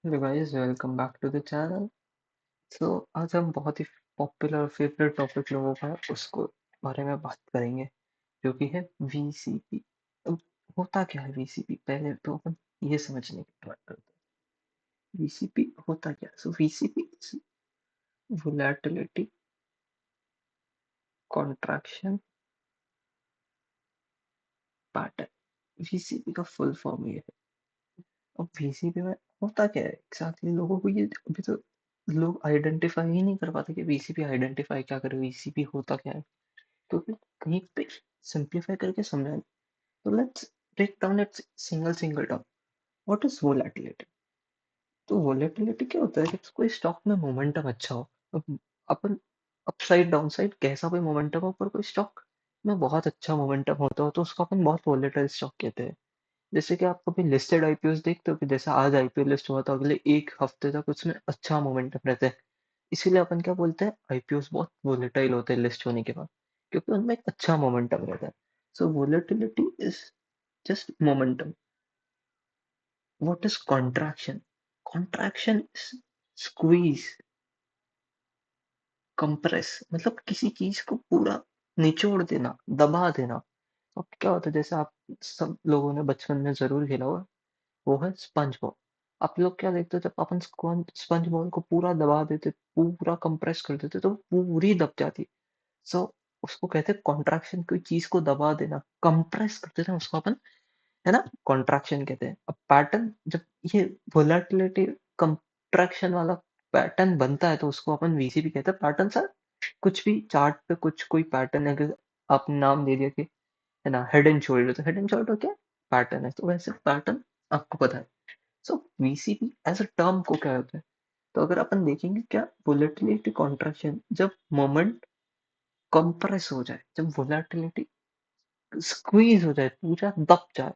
Hello guys, welcome back to the channel. So आज हम बहुत ही पॉपुलर फेवरेट टॉपिक लोगों का है, उसको बारे में बात करेंगे, जो कि है वीसीपी। अब होता क्या है वीसीपी, पहले तो अपन ये समझने की ट्राई करते हैं वीसीपी होता क्या है। So VCP volatility contraction pattern. VCP का फुल फॉर्म ये है। अब वीसीपी में होता क्या है एग्जैक्टली, लोगों को ये अभी तो लोग आइडेंटिफाई ही नहीं कर पाते कि वीसीपी आइडेंटिफाई क्या करे, वीसीपी होता क्या है। तो फिर कहीं पे सिंप्लीफाई करके समझाएं, तो let's break down its single single down. What is volatility? तो वोलेटिलिटी क्या होता है? जब कोई स्टॉक में मोमेंटम अच्छा हो। अब अपन अपसाइड डाउनसाइड कैसा कोई मोमेंटम हो, पर कोई स्टॉक में बहुत अच्छा मोमेंटम होता हो तो उसको अपन बहुत वोलेटाइल स्टॉक कहते हैं। जैसे कि आप कभी लिस्टेड आईपीओस देखते हो कि जैसे आज आईपीओ लिस्ट हुआ तो अगले एक हफ्ते तक उसमें अच्छा मोमेंटम रहता है। इसीलिए अपन क्या बोलते हैं, आईपीओस बहुत वोलेटाइल होते हैं लिस्ट होने के बाद, क्योंकि उनमें एक अच्छा मोमेंटम रहता है। So volatility is just momentum. What is contraction? Contraction is squeeze, compress, मतलब किसी चीज को पूरा निचोड़ देना, दबा देना। अब क्या होता है, जैसे आप सब लोगों ने बचपन में जरूर खेला होगा, वो है स्पंज बॉल। आप लोग क्या देखते हो, जब अपन स्पंज बॉल को पूरा दबा देते, पूरा कंप्रेस कर देते, तो वो पूरी दब जाती है। सो उसको कहते हैं कॉन्ट्रैक्शन, कोई चीज को दबा देना, कंप्रेस कर देना, उसको अपन है ना कॉन्ट्रैक्शन कहते हैं। अब पैटर्न जब ये वोलेटिलिटी कंट्रैक्शन वाला पैटर्न बनता है तो उसको अपन वीसीपी कहते हैं। पैटर्न सर कुछ भी चार्ट पे कुछ कोई पैटर्न है, अगर आपने नाम दे दिया कि है ना हेड एंड शोल्डर, तो हेड एंड शोल्डर क्या पैटर्न है, तो वैसे पैटर्न आपको पता है। So VCP as a term को क्या होता है, तो अगर अपन देखेंगे क्या, वोलेटिलिटी कॉन्ट्रैक्शन जब मोमेंट कंप्रेस हो जाए, जब वोलेटिलिटी स्क्वीज हो जाए, पूरा दब जाए।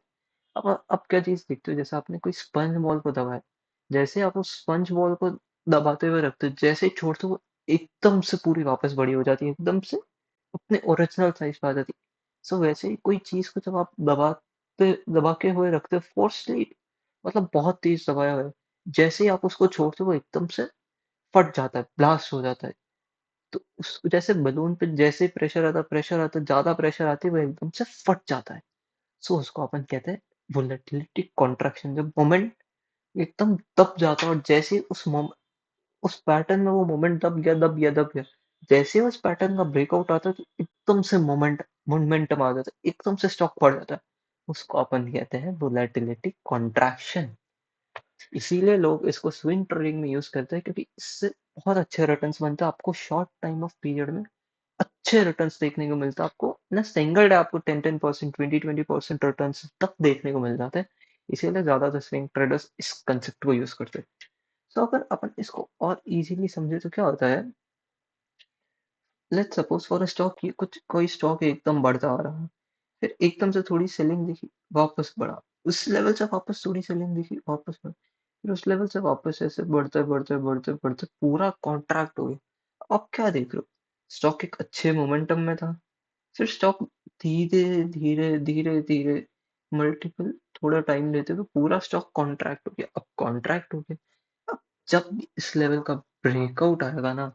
अब क्या चीज देखते हो, जैसे आपने कोई स्पंज बॉल को दबाया, जैसे आप उस स्पंज बॉल को दबाते हुए रखते हो, जैसे ही छोड़ते हो वो एकदम से पूरी वापस बड़ी हो जाती है, एकदम से अपने ओरिजिनल साइज पे आ जाती है। सो वैसे ही कोई चीज को जब आप दबा के हुए रखते हो फोर्सली, मतलब बहुत तेज दबाया हुआ है, जैसे ही आप उसको छोड़ते हो वो एकदम से फट जाता है, ब्लास्ट हो जाता है। तो उस जैसे बलून पे जैसे प्रेशर आता है, ज्यादा प्रेशर आती है, वो एकदम से फट जाता है। सो उसको अपन कहते हैं वोलेटिलिटी कॉन्ट्रैक्शन, जब मोमेंट एकदम दब जाता है, और जैसे ही उस पैटर्न में वो मोमेंट दब गया, जैसे ही उस पैटर्न का ब्रेकआउट आता है तो एकदम से मोमेंटम आ जाता है, एकदम से स्टॉक बढ़ जाता है। उसको अपन कहते हैं वोलेटिलिटी कॉन्ट्रैक्शन। इसीलिए लोग इसको स्विंग ट्रेडिंग में यूज करते हैं, क्योंकि इससे बहुत अच्छे रिटर्न्स बनते हैं, आपको शॉर्ट टाइम ऑफ पीरियड में अच्छे रिटर्न्स देखने को मिलता है। आपको ना सिंगल डे आपको 10-10%, 20-20% रिटर्न्स तक देखने को मिल जाते हैं। इसीलिए ज्यादातर स्विंग ट्रेडर्स इस कंसेप्ट को यूज करते हैं। तो अगर अपन इसको और इजीली समझे तो क्या होता है, let's suppose for a stock, कुछ कोई स्टॉक एकदम बढ़ता आ रहा है, फिर एकदम से थोड़ी सेलिंग दिखी, वापस बढ़ा, उस लेवल से वापस थोड़ी सेलिंग दिखी, वापस बढ़ा, फिर उस लेवल से वापस ऐसे बढ़ते बढ़ते बढ़ते बढ़ते पूरा कॉन्ट्रैक्ट हो गया। अब क्या देख रहे हो, स्टॉक एक अच्छे मोमेंटम में था, फिर स्टॉक धीरे धीरे धीरे धीरे मल्टीपल थोड़ा टाइम लेते हुए पूरा स्टॉक कॉन्ट्रैक्ट हो गया। अब कॉन्ट्रैक्ट हो गया, अब जब भी इस लेवल का ब्रेकआउट आएगा ना,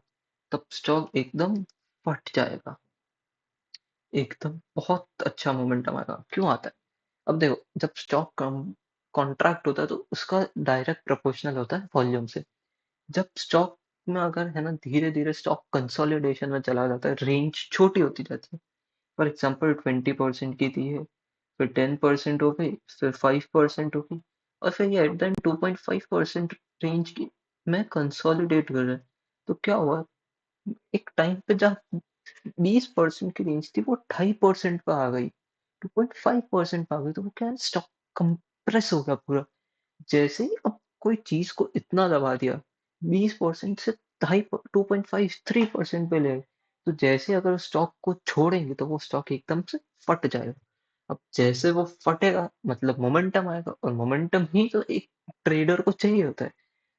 तब स्टॉक एकदम फट जाएगा, एकदम बहुत अच्छा मोमेंटम आएगा। क्यों आता है? अब देखो, जब स्टॉक कम कॉन्ट्रैक्ट होता है तो उसका डायरेक्ट प्रोपोर्शनल होता है वॉल्यूम से। जब स्टॉक में अगर है ना धीरे धीरे स्टॉक कंसोलिडेशन में चला जाता है, रेंज छोटी होती जाती है। फॉर एग्जाम्पल 20% की थी है, फिर 10% हो गई, फिर 5% हो गई, और फिर ये एट द एंड 2.5% रेंज की में कंसोलिडेट कर रहा है। तो क्या हुआ, एक टाइम पे जब 20% की रेंज थी वो 2.5% पे आ गई, 2.5% पे आ गई, तो वो क्या है, स्टॉक कंप्रेस हो गया पूरा। जैसे ही अब कोई चीज को इतना दबा दिया, 20% से 2.5 3% पे ले गए, तो जैसे अगर स्टॉक को छोड़ेंगे तो वो स्टॉक एकदम से फट जाएगा। अब जैसे वो फटेगा मतलब मोमेंटम आएगा, और मोमेंटम ही तो एक ट्रेडर को चाहिए होता है।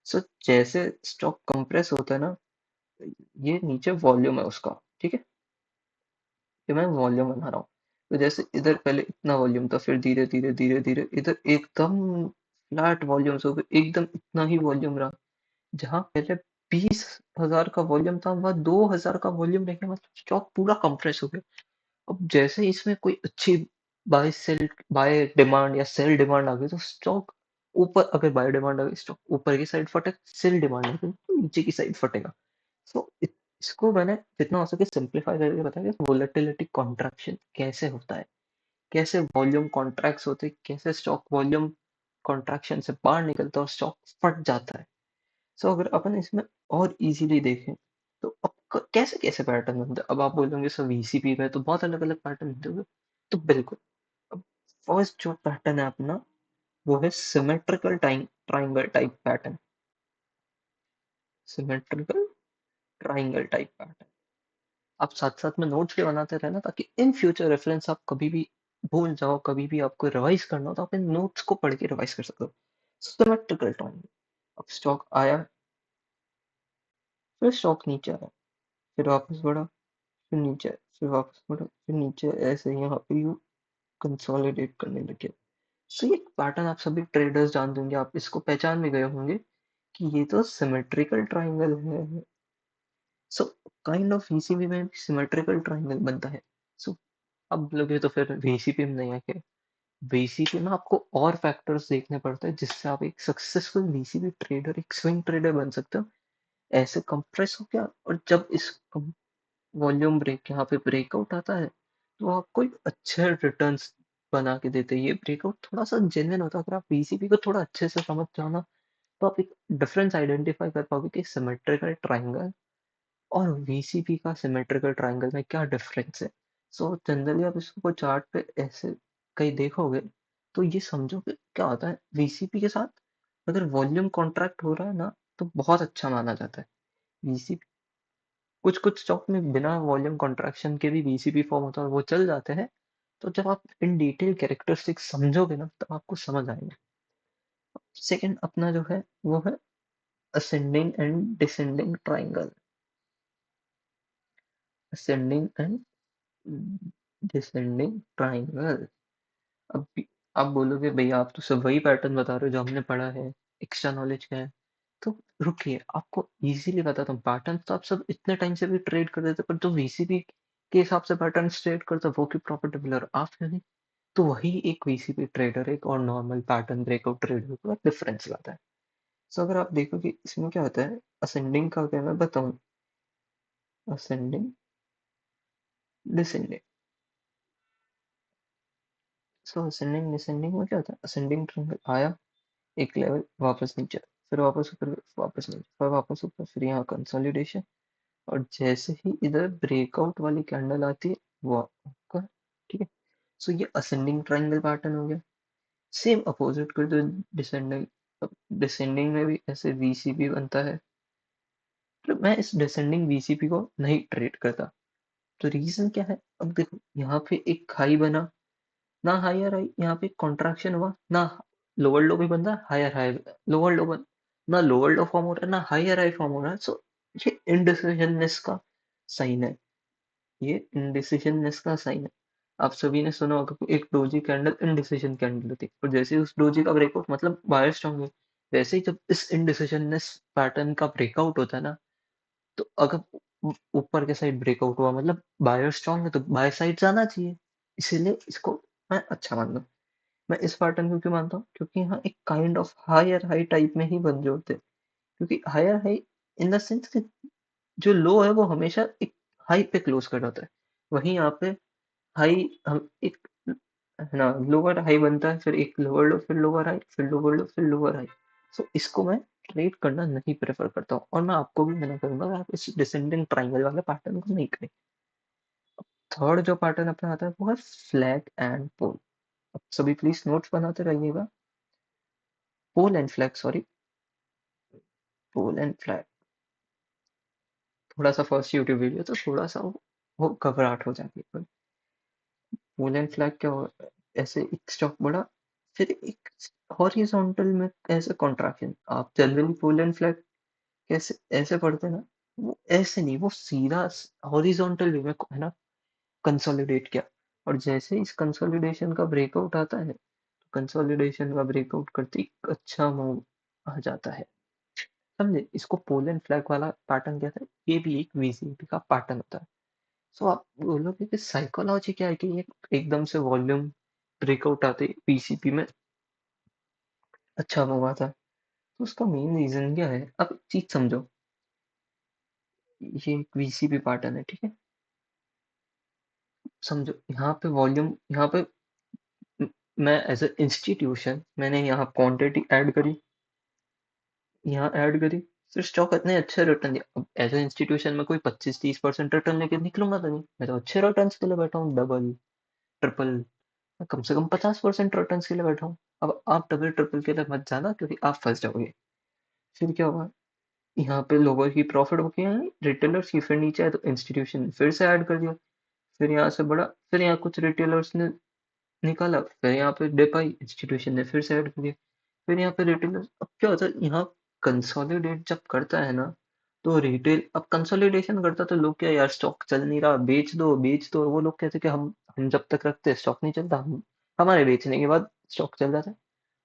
सो जैसे स्टॉक कंप्रेस होता है ना, ये नीचे वॉल्यूम है उसका, ठीक है, कि मैं वॉल्यूम बना रहा हूँ। तो जैसे इधर पहले इतना वॉल्यूम था, फिर धीरे धीरे धीरे धीरे इधर एकदम फ्लैट वॉल्यूम्स हो गए, एकदम इतना ही वॉल्यूम रहा। जहाँ पहले 20,000 का वॉल्यूम था, वहाँ 2,000 का वॉल्यूम रह गया, मतलब स्टॉक पूरा कंप्रेस हो गया। अब जैसे ही इसमें कोई अच्छी बाय डिमांड या सेल डिमांड आ गई, तो स्टॉक ऊपर, अगर बाय डिमांड आ गई, स्टॉक ऊपर की साइड फटेगा, सेल डिमांड आ गई तो नीचे की साइड फटेगा। सो इसको मैंने जितना हो सके सिंप्लीफाई करके बताया कि वोलेटिलिटी कॉन्ट्रैक्शन कैसे होता है, कैसे वॉल्यूम कॉन्ट्रैक्ट्स होते हैं, कैसे स्टॉक वॉल्यूम कॉन्ट्रैक्शन से बाहर निकलता है और स्टॉक फट जाता है। सो अगर अपन इसमें और इजीली देखें, तो अब कैसे कैसे पैटर्न बनते हैं। अब आप बोलोगे सर वीसीपी में तो बहुत अलग अलग पैटर्न होते होंगे, तो बिल्कुल। अब फर्स्ट जो पैटर्न है अपना, वो है symmetrical triangle type pattern. Symmetrical triangle type pattern आप साथ साथ में नोट्स भी बनाते रहना, ताकि इन फ्यूचर रेफरेंस आप कभी भी भूल जाओ, कभी भी आपको रिवाइज करना हो, तो आप इन नोट्स को पढ़ के रिवाइज कर सकते हो। सिमेट्रिकल ट्राइंगल, अब स्टॉक आया, फिर स्टॉक नीचे आया, फिर वापस बढ़ा, फिर नीचे आया, फिर वापस बढ़ा, फिर नीचे आया, ऐसे यहाँ पे यू कंसोलिडेट करने लगे। सो ये पैटर्न आप सभी ट्रेडर्स जानते होंगे, आप इसको पहचान भी गए होंगे कि ये तो सिमेट्रिकल ट्राइंगल है। सो काइंड ऑफ वीसीपी में भी सिमेट्रिकल ट्राइंगल बनता है। सो अब लोगे तो फिर वीसीपी में नहीं है क्या? वीसीपी में आपको और फैक्टर्स देखने पड़ते हैं, जिससे आप एक सक्सेसफुल वीसीपी ट्रेडर, एक स्विंग ट्रेडर बन सकते हो। ऐसे कंप्रेस हो गया, और जब इस वॉल्यूम ब्रेक यहाँ पे ब्रेकआउट आता है, तो आपको एक अच्छे रिटर्न्स बना के देते हैं। ये ब्रेकआउट थोड़ा सा जेन्युइन होता है, अगर आप वीसीपी को थोड़ा अच्छे से समझ जाओ ना, तो आप एक डिफरेंस आइडेंटिफाई कर पाओगे कि सिमेट्रिकल ट्राइंगल और वीसीपी का सिमेट्रिकल ट्राइंगल में क्या डिफरेंस है। सो जनरली आप इसको चार्ट पे ऐसे कहीं देखोगे, तो ये समझो कि क्या होता है वीसीपी के साथ, अगर वॉल्यूम कॉन्ट्रैक्ट हो रहा है ना, तो बहुत अच्छा माना जाता है वीसीपी। कुछ कुछ स्टॉक में बिना वॉल्यूम कॉन्ट्रैक्शन के भी वीसीपी फॉर्म होता है, वो चल जाते हैं। तो जब आप इन डिटेल कैरेक्टरिस्टिक्स समझोगे ना, तब आपको समझ आएगा। सेकंड अपना जो है, वो है ascending and descending triangle. Ascending and descending triangle. अब आप बोलोगे भैया आप तो सब वही पैटर्न बता रहे हो जो हमने पढ़ा है, एक्स्ट्रा नॉलेज क्या है। तो रुकिए, आपको इजीली बताता हूँ। पैटर्न तो आप सब इतने टाइम से भी ट्रेड कर रहे थे, पर जो वीसीपी के हिसाब से पैटर्न ट्रेड करता है, वो क्यों प्रॉफिटेबल और आप क्यों नहीं? तो वही एक वीसीपी ट्रेडर एक और नॉर्मल पैटर्न ब्रेकआउट ट्रेडर का डिफरेंस लाता है। सो अगर आप देखो कि इसमें क्या होता है, असेंडिंग का क्या मैं बताऊं, असेंडिंग डिसेंडिंग। सो असेंडिंग डिसेंडिंग में क्या होता है, असेंडिंग ट्रायंगल आया, एक लेवल वापस नीचे, फिर वापस ऊपर, वापस नीचे, फिर वापस ऊपर, फिर यहाँ कंसोलिडेशन, और जैसे ही इधर ब्रेकआउट वाली कैंडल आती है, वो आपका, ठीक है। सो ये असेंडिंग ट्रायंगल पैटर्न हो गया। सेम अपोजिट कर दो डिसेंडिंग। अब डिसेंडिंग में भी ऐसे वीसीपी बनता है, तो मैं इस डिसेंडिंग वीसीपी को नहीं ट्रेड करता। तो रीजन क्या है, अब देखो यहाँ पे एक हाई बना, ना हायर हाई, यहाँ पे कॉन्ट्रैक्शन हुआ ना, लोअर लो भी बन रहा है, हायर हाई, लोअर लो बन, ना लोअर लो फॉर्म हो रहा है, ना हायर हाई फॉर्म हो रहा है। सो ये इनडिसिजननेस का साइन है, ये इनडिसिजननेस का साइन है। आप सभी ने सुना होगा कि एक डोजी कैंडल इनडिसिजन कैंडल होती है, और जैसे ही उस डोजी का ब्रेकआउट, मतलब बायर स्ट्रांग है, वैसे ही जब इस इनडिसिजननेस पैटर्न का ब्रेकआउट होता है ना, तो अगर ऊपर के साइड ब्रेकआउट हुआ, मतलब बायर स्ट्रांग है, तो बाय साइड जाना चाहिए। इसीलिए इसको मैं अच्छा मानता हूँ। मैं इस पैटर्न को क्यों मानता हूँ, क्योंकि यहाँ एक kind of higher high type में ही बन रहे होते हैं। क्योंकि higher high in the sense कि जो लो है वो हमेशा एक हाई पे क्लोज कर जाता है, वहीं यहाँ पे हाई हम एक है ना, लोअर हाई बनता है, फिर एक लोअर लो, फिर लोअर हाई, फिर लोअर लो, फिर लोअर हाई। सो इसको मैं ट्रेड करना नहीं प्रेफर करता हूँ, और मैं आपको भी मना करूंगा कि आप इस डिसेंडिंग ट्राइंगल वाले पैटर्न को नहीं करें। थर्ड जो पैटर्न अपना आता है, वो है फ्लैग एंड पोल। अब सभी प्लीज नोट्स बनाते रहिएगा। Pole and flag, sorry, pole and flag. थोड़ा सा फर्स्ट यूट्यूब वीडियो तो थोड़ा सा वो घबराहट हो जाती है। पोल एंड फ्लैग क्या हो, ऐसे एक स्टॉक बढ़ा, फिर एक हॉरिजॉन्टल में ऐसे कॉन्ट्रैक्शन। आप जनरली पोल एंड फ्लैग कैसे ऐसे पढ़ते हैं ना, वो ऐसे नहीं, वो सीधा हॉरिजॉन्टल वे में है ना, कंसोलिडेट किया, और जैसे इस कंसोलिडेशन का ब्रेकआउट आता है, कंसोलिडेशन का ब्रेकआउट करते ही एक अच्छा मूव आ जाता है। समझे? इसको पोल एंड फ्लैग वाला पैटर्न कहते हैं, ये भी एक वीसीपी का पैटर्न होता है। सो आप बोलोगे कि साइकोलॉजी क्या है कि ये एकदम से वॉल्यूम ब्रेकआउट आते पीसीपी में अच्छा मूव आता है। तो उसका मेन रीजन क्या है? अब एक चीज समझो, ये एक वीसीपी पैटर्न है, ठीक है? समझो यहाँ पे वॉल्यूम, यहाँ पे म- मैं एज ए इंस्टीट्यूशन मैंने यहाँ क्वांटिटी ऐड करी, यहाँ ऐड करी, फिर स्टॉक इतने अच्छे रिटर्न दिया। अब एज ए इंस्टीट्यूशन में कोई 25-30% रिटर्न लेके निकलूंगा तो नहीं, मैं तो अच्छे रिटर्न के लिए बैठा हूँ, डबल ट्रिपल, मैं कम से कम 50% रिटर्न के लिए बैठा हूँ। अब आप डबल ट्रिपल के लिए मत जाना क्योंकि आप फंस जाओगे। फिर क्या होगा? यहाँ पे लोगों की प्रॉफिट बुकिंग है, रिटेलर्स की फिर नीचे है तो इंस्टीट्यूशन फिर से ऐड कर दिया, फिर यहाँ से बड़ा, फिर यहाँ कुछ रिटेलर्स ने निकाला, फिर यहाँ पे डिप आई, इंस्टीट्यूशन ने फिर से ऐड कर दिया, फिर यहाँ पे रिटेलर्स। अब क्या होता है यहाँ कंसोलिडेट जब करता है ना, तो रिटेल अब कंसोलिडेशन करता तो लोग क्या, यार स्टॉक चल नहीं रहा, बेच दो, वो लोग कहते कि हम जब तक रखते हैं स्टॉक नहीं चलता, हम हमारे बेचने के बाद स्टॉक चल जाता है।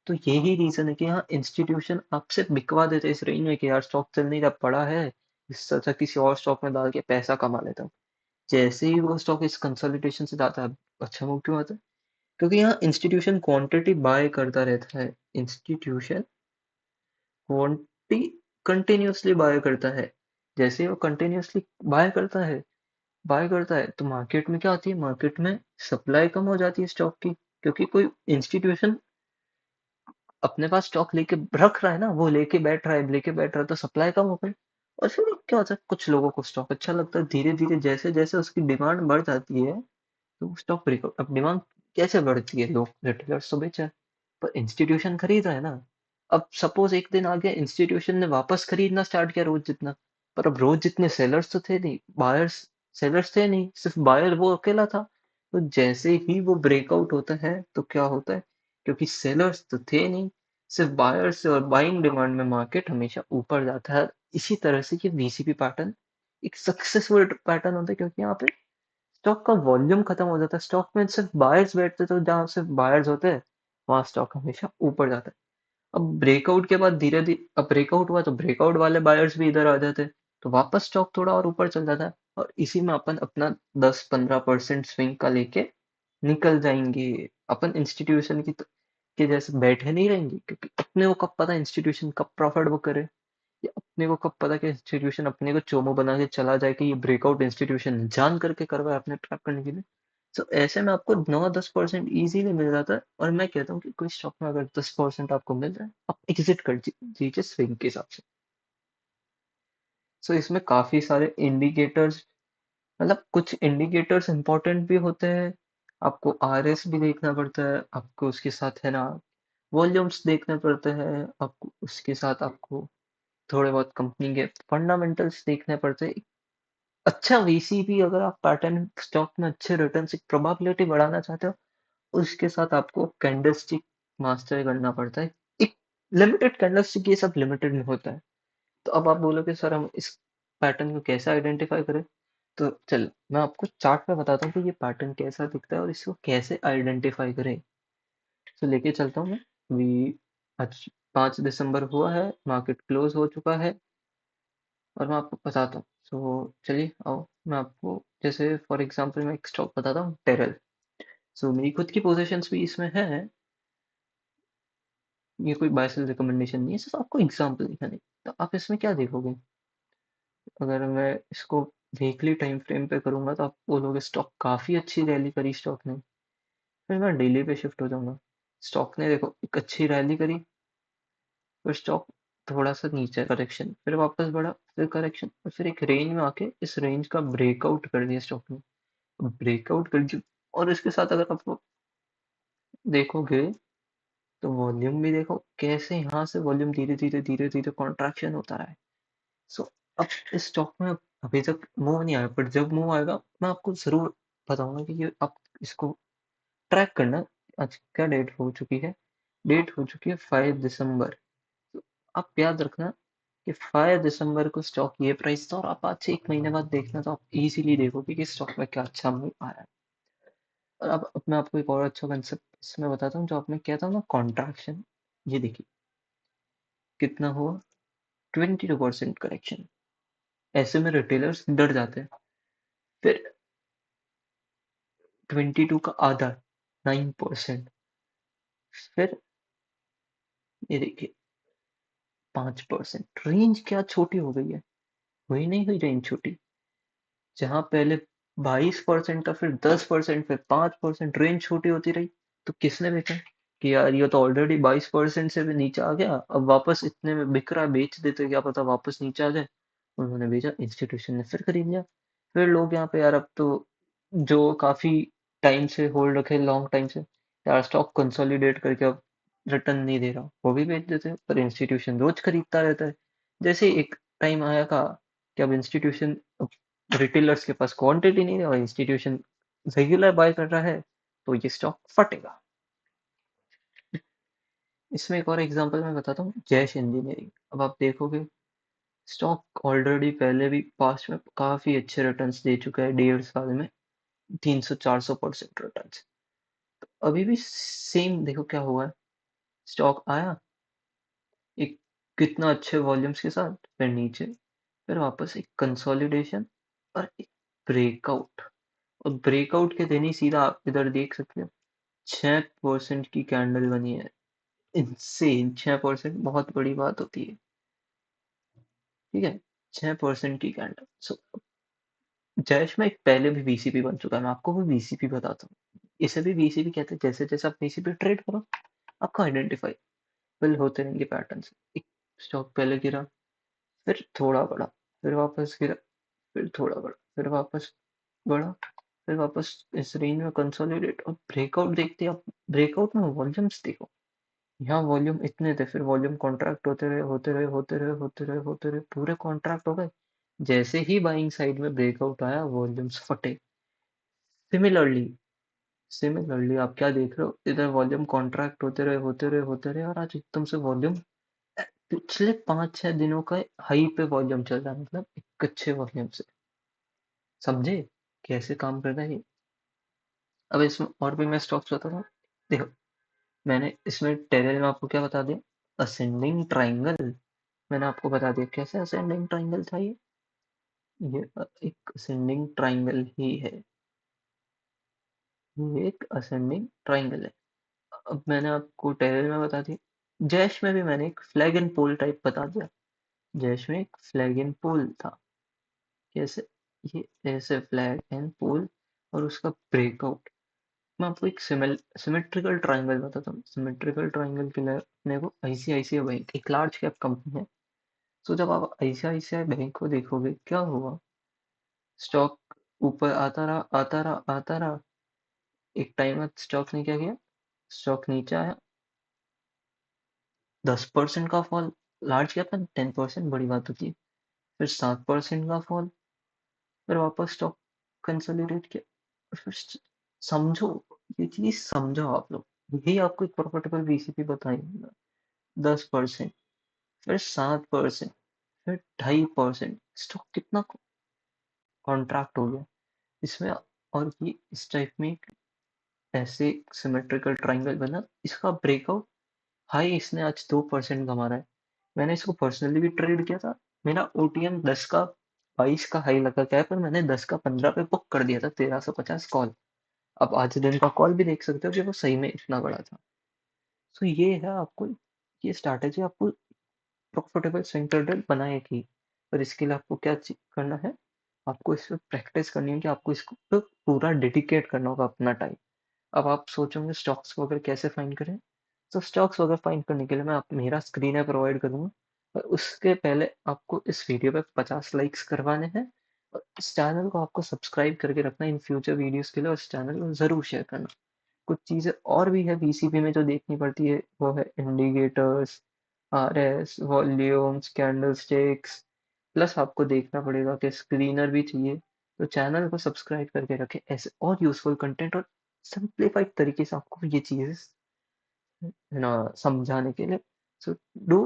तो यही रीजन है कि यहाँ इंस्टीट्यूशन आपसे बिकवा देते हैं इस रेंज में कि यार स्टॉक चल नहीं रहा, पड़ा है, इससे अच्छा किसी और स्टॉक में डाल के पैसा कमा लेता हूँ। जैसे ही वो स्टॉक इस कंसोलिडेशन से जाता है, अच्छा मूव क्यों आता है? क्योंकि यहाँ इंस्टीट्यूशन क्वांटिटी बाय करता रहता है, इंस्टीट्यूशन क्वांटिटी कंटिन्यूअसली बाय करता है। जैसे ही वो कंटिन्यूअसली बाय करता है तो मार्केट में क्या होती है, मार्केट में सप्लाई कम हो जाती है स्टॉक की, क्योंकि कोई इंस्टीट्यूशन अपने पास स्टॉक लेके रख रहा है ना, वो लेके बैठ रहा है तो सप्लाई कम हो गई। और फिर क्या होता है, कुछ लोगों को स्टॉक अच्छा लगता है, धीरे धीरे जैसे जैसे उसकी डिमांड बढ़ जाती है तो स्टॉक ब्रेकआउट। अब डिमांड कैसे बढ़ती है? लोग रिटेलर्स तो बेचा है, पर इंस्टीट्यूशन खरीद रहा है ना। अब सपोज एक दिन आ गया, इंस्टीट्यूशन ने वापस खरीदना स्टार्ट किया रोज जितना, पर अब रोज जितने सेलर्स तो थे नहीं, बायर्स सेलर्स थे नहीं, सिर्फ बायर वो अकेला था। तो जैसे ही वो ब्रेकआउट होता है तो क्या होता है, क्योंकि सेलर्स तो थे नहीं, सिर्फ बायर्स और बाइंग डिमांड में मार्केट हमेशा ऊपर जाता है। इसी तरह से ये वीसीपी पैटर्न एक सक्सेसफुल पैटर्न होता है, क्योंकि यहाँ पे स्टॉक का वॉल्यूम खत्म हो जाता है, स्टॉक में सिर्फ बायर्स बैठते, तो जहां सिर्फ बायर्स होते हैं वहां स्टॉक हमेशा ऊपर जाता है। अब ब्रेकआउट के बाद धीरे धीरे, अब ब्रेकआउट हुआ तो ब्रेकआउट वाले बायर्स भी इधर आ जाते हैं, तो वापस स्टॉक थोड़ा और ऊपर चल जाता है, और इसी में अपन अपना 10-15% स्विंग का लेके निकल जाएंगे। अपन इंस्टीट्यूशन के जैसे बैठे नहीं रहेंगे, क्योंकि अपने को कब पता इंस्टीट्यूशन कब प्रॉफिट बुक करे, ये अपने को कब पता कि इंस्टीट्यूशन अपने को चोमो बना के चला जाए कि ये ब्रेकआउट इंस्टीट्यूशन जान करके करवाए अपने ट्रैप करने के लिए। तो ऐसे में आपको 9-10% इजीली मिल जाता है, और मैं कहता हूँ कि कोई स्टॉक में अगर 10% आपको मिल रहा है, आप एग्जिट कर दीजिए स्विंग के हिसाब से। सो इसमें काफी सारे इंडिकेटर्स, मतलब कुछ इंडिकेटर्स इंपॉर्टेंट भी होते हैं। आपको आरएस भी देखना पड़ता है, आपको उसके साथ है ना वॉल्यूम्स देखने पड़ते हैं, आपको उसके साथ आपको थोड़े बहुत कंपनी के फंडामेंटल्स देखने पड़ते हैं। अच्छा वीसीपी अगर आप पैटर्न स्टॉक में अच्छे रिटर्न की प्रोबेबिलिटी बढ़ाना चाहते हो, उसके साथ आपको कैंडलस्टिक मास्टर करना पड़ता है। एक लिमिटेड कैंडलस्टिक, ये सब लिमिटेड में होता है। तो अब आप बोलोगे सर हम इस पैटर्न को कैसे आइडेंटिफाई करें? तो चल मैं आपको चार्ट में बताता हूँ कि ये पैटर्न कैसा दिखता है और इसको कैसे आइडेंटिफाई करें। तो लेके चलता हूँ मैं। अभी आज 5 दिसंबर हुआ है, मार्केट क्लोज हो चुका है, और मैं आपको बताता हूँ। सो चलिए आओ, मैं आपको जैसे फॉर एग्जांपल मैं एक स्टॉक बताता हूँ, टेरल। सो मेरी खुद की पोजीशंस भी इसमें है, ये कोई बाय सेल रिकमेंडेशन नहीं है, सिर्फ आपको एग्जांपल दिखाने। तो आप इसमें क्या देखोगे, अगर मैं इसको वीकली टाइम फ्रेम पे करूंगा तो आप बोलोगे स्टॉक काफी अच्छी रैली करी स्टॉक ने। फिर मैं डेली पे शिफ्ट हो जाऊंगा, स्टॉक ने देखो एक अच्छी रैली करी, फिर स्टॉक थोड़ा सा नीचे करेक्शन, फिर वापस बढ़ा, फिर करेक्शन, और फिर एक रेंज में आके इस रेंज का ब्रेकआउट कर दिया स्टॉक ने, ब्रेकआउट कर दिया। और इसके साथ अगर आप देखोगे तो वॉल्यूम भी देखो कैसे यहाँ से वॉल्यूम धीरे धीरे कॉन्ट्रैक्शन होता रहा है। सो अब इस स्टॉक में अभी तक मूव नहीं आया, पर जब मूव आएगा मैं आपको जरूर बताऊंगा कि ये आप इसको ट्रैक करना। आज क्या डेट हो चुकी है? डेट हो चुकी है 5 दिसंबर। तो आप याद रखना कि 5 दिसंबर को स्टॉक ये प्राइस था, और आप आज से 1 महीने बाद देखना तो आप इजीली देखोगे कि स्टॉक में क्या अच्छा मूव आ रहा है। और अब मैं आपको एक और अच्छा कंसेप्ट इसमें बताता हूँ, जो आपने किया था ना कॉन्ट्रैक्शन। ये देखिए कितना हुआ, 22% करेक्शन। ऐसे में रिटेलर्स डर जाते हैं। फिर 22 का आधा, 9%। फिर ये देखिए 5%। रेंज क्या छोटी हो गई है, हुई नहीं हुई रेंज छोटी। जहां पहले 22% था, फिर 10%, फिर 5%, रेंज छोटी होती रही। तो किसने बेचा कि यार ये तो ऑलरेडी 22% से भी नीचे आ गया, अब वापस इतने में बिक रहा है, बेच देते, क्या पता वापस नीचे आ जाए। उन्होंने बेचा, इंस्टीट्यूशन ने फिर खरीद लिया। फिर लोग यहाँ पे यार अब तो जो काफी टाइम से होल्ड रखे, लॉन्ग टाइम से, यार स्टॉक कंसोलिडेट करके अब रिटर्न नहीं दे रहा, वो भी बेच देते हैं। पर इंस्टीट्यूशन रोज खरीदता रहता है। जैसे एक टाइम आया था कि अब इंस्टीट्यूशन, रिटेलर्स के पास क्वांटिटी नहीं है और इंस्टीट्यूशन रेगुलर बाय कर रहा है, तो ये स्टॉक फटेगा। इसमें एक और एग्जांपल मैं बताता हूँ, जैश इंजीनियरिंग। अब आप देखोगे स्टॉक ऑलरेडी पहले भी पास्ट में काफी अच्छे रिटर्न्स दे चुका है, 1.5 साल में 300-400% रिटर्न्स। अभी भी सेम देखो क्या हुआ है, स्टॉक आया एक कितना अच्छे वॉल्यूम्स के साथ, फिर नीचे, फिर वापस एक कंसोलिडेशन और एक ब्रेकआउट। और ब्रेकआउट के दिन ही सीधा आप इधर देख सकते हो 6% की कैंडल बनी है। इनसे 6% बहुत बड़ी बात होती है, ठीक है। 6% की कैंडल। सो जैश में एक पहले भी वीसीपी बन चुका है, मैं आपको वो वीसीपी बताता हूँ। इसे भी वीसीपी कहते हैं। जैसे जैसे आप वीसीपी ट्रेड करो, आपको आइडेंटिफाई होते रहेंगे पैटर्न। एक स्टॉक पहले गिरा, फिर थोड़ा बढ़ा, फिर वापस गिरा, फिर थोड़ा बढ़ा, फिर वापस बढ़ा, फिर वापस इस रेंज में कंसोलिडेट और ब्रेकआउट। देखते हैं आप, ब्रेकआउट में वॉल्यूम्स देखो, यहाँ वॉल्यूम इतने थे, फिर वॉल्यूम कॉन्ट्रैक्ट होते रहे, होते रहे, होते रहे, होते रहे, होते रहे, पूरे कॉन्ट्रैक्ट हो गए। जैसे ही बाइंग साइड में ब्रेकआउट आया, वॉल्यूम्स फटे। सिमिलरली सिमिलरली आप क्या देख रहे हो, इधर वॉल्यूम कॉन्ट्रैक्ट होते रहे, होते रहे, होते रहे, और आज एकदम से वॉल्यूम पिछले 5-6 दिनों का हाई पे वॉल्यूम चल रहा है, मतलब एक अच्छे वॉल्यूम से। समझे कैसे काम कर रहा है ये। अब इसमें और भी मैं स्टॉक्स बताता हूँ। देखो मैंने इसमें टेरर में आपको क्या बता दिया, असेंडिंग ट्राइंगल। मैंने आपको बता दिया कैसे असेंडिंग ट्राइंगल था ये एक असेंडिंग ट्राइंगल ही है। ये एक असेंडिंग ट्राइंगल है। अब मैंने आपको टेरर में बता दिया, जैश में भी मैंने एक फ्लैग एंड पोल टाइप बता दिया। जैश में एक फ्लैग एंड पोल था, कैसे, ये ऐसे फ्लैग एंड पोल और उसका ब्रेकआउट। मैं आपको एक सिमेट्रिकल ट्राइंगल बताता हूँ। सिमेट्रिकल ट्राइंगल के लिए अपने को आईसीआईसीआई बैंक एक लार्ज कैप कंपनी है। तो जब आप आईसीआईसीआई बैंक को देखोगे, क्या हुआ, स्टॉक ऊपर आता रहा, आता रहा, आता रहा। एक टाइम में स्टॉक ने क्या किया, स्टॉक नीचे आया, 10% का फॉल। लार्ज कैप में 10% बड़ी बात होती है। फिर 7% का फॉल, फिर वापस स्टॉक कंसोलिडेट किया। फिर समझो, ये चीज समझो आप लोग, यही आपको एक प्रॉफिटेबल वीसीपी बताएंगे। 10%, फिर 7%, फिर 2.5%, स्टॉक कितना कॉन्ट्रैक्ट हो गया इसमें। और ये इस टाइप में एक ऐसे सिमेट्रिकल ट्राइंगल बना, इसका ब्रेकआउट हाई इसने आज 2% कमा रहा है। मैंने इसको पर्सनली भी ट्रेड किया था। मेरा ओटीएम 10 का 22 का हाई लगा क्या है, पर मैंने 10 का 15 पे बुक कर दिया था, 1350 कॉल। अब आज दिन का कॉल भी देख सकते हो कि वो सही में इतना बड़ा था। तो ये है आपको, ये स्ट्रैटेजी आपको प्रॉफिटेबल स्विंग ट्रेडर बनाएगी। पर इसके लिए आपको क्या करना है, आपको इस पे प्रैक्टिस करनी है कि आपको इसको पे पूरा डेडिकेट करना होगा अपना टाइम। अब आप सोचोगे स्टॉक्स वगैरह कैसे फाइंड करें, तो स्टॉक्स वगैरह फाइंड करने के लिए मैं आप मेरा स्क्रीन है प्रोवाइड करूंगा। पर उसके पहले आपको इस वीडियो पे 50 लाइक्स करवाने हैं, और इस चैनल को आपको सब्सक्राइब करके रखना इन फ्यूचर वीडियोस के लिए, और इस चैनल को जरूर शेयर करना। कुछ चीजें और भी है वीसीपी में जो देखनी पड़ती है, वो है indicators, RS, volumes, candlesticks. Plus आपको देखना पड़ेगा कि स्क्रीनर भी चाहिए। तो चैनल को सब्सक्राइब करके रखें ऐसे और यूजफुल कंटेंट और सिंप्लीफाइड तरीके से आपको ये चीजें ना समझाने के लिए। So do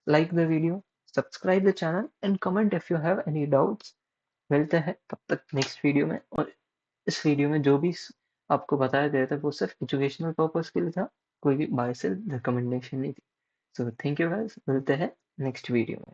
like the video, subscribe the channel and comment if you have any doubts. मिलते हैं तब तक नेक्स्ट वीडियो में। और इस वीडियो में जो भी आपको बताया गया था वो सिर्फ़ एजुकेशनल पर्पज़ के लिए था, कोई भी बाय सेल रिकमेंडेशन नहीं थी। सो थैंक यू गाइस, मिलते हैं नेक्स्ट वीडियो में।